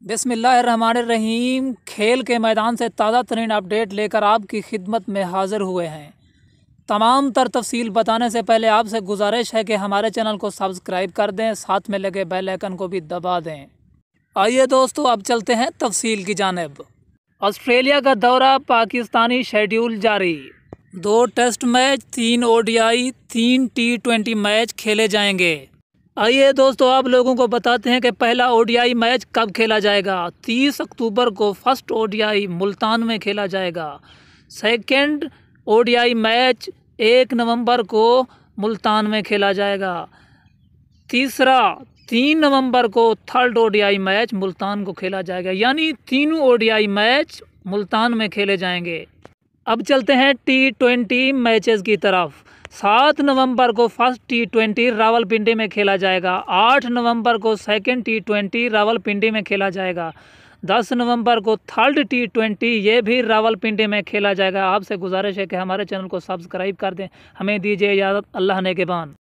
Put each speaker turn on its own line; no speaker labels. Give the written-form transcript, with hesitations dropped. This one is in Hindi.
बिस्मिल्लाहिर्रहमानिर्रहीम। खेल के मैदान से ताज़ा तरीन अपडेट लेकर आपकी खिदमत में हाज़िर हुए हैं। तमाम तर तफसील बताने से पहले आपसे गुजारिश है कि हमारे चैनल को सब्सक्राइब कर दें, साथ में लगे बेल आइकन को भी दबा दें। आइए दोस्तों, अब चलते हैं तफसील की जानिब। ऑस्ट्रेलिया का दौरा, पाकिस्तानी शेड्यूल जारी। 2 test match, 3 ODI, 3 T20 match खेले जाएंगे। आइए दोस्तों, आप लोगों को बताते हैं कि पहला ODI मैच कब खेला जाएगा। 30 अक्टूबर को फर्स्ट ODI मुल्तान में खेला जाएगा। सेकंड ODI मैच 1 नवंबर को मुल्तान में खेला जाएगा। तीसरा 3 नवंबर को थर्ड ODI मैच मुल्तान को खेला जाएगा, यानी तीनों ODI मैच मुल्तान में खेले जाएंगे। अब चलते हैं T20 मैचेस की तरफ। 7 नवंबर को फर्स्ट T20 रावलपिंडी में खेला जाएगा। 8 नवंबर को सेकंड T20 रावलपिंडी में खेला जाएगा। 10 नवंबर को थर्ड T20 ये भी रावलपिंडी में खेला जाएगा। आपसे गुजारिश है कि हमारे चैनल को सब्सक्राइब कर दें। हमें दीजिए इजाज़त। अल्लाह नेगेबान।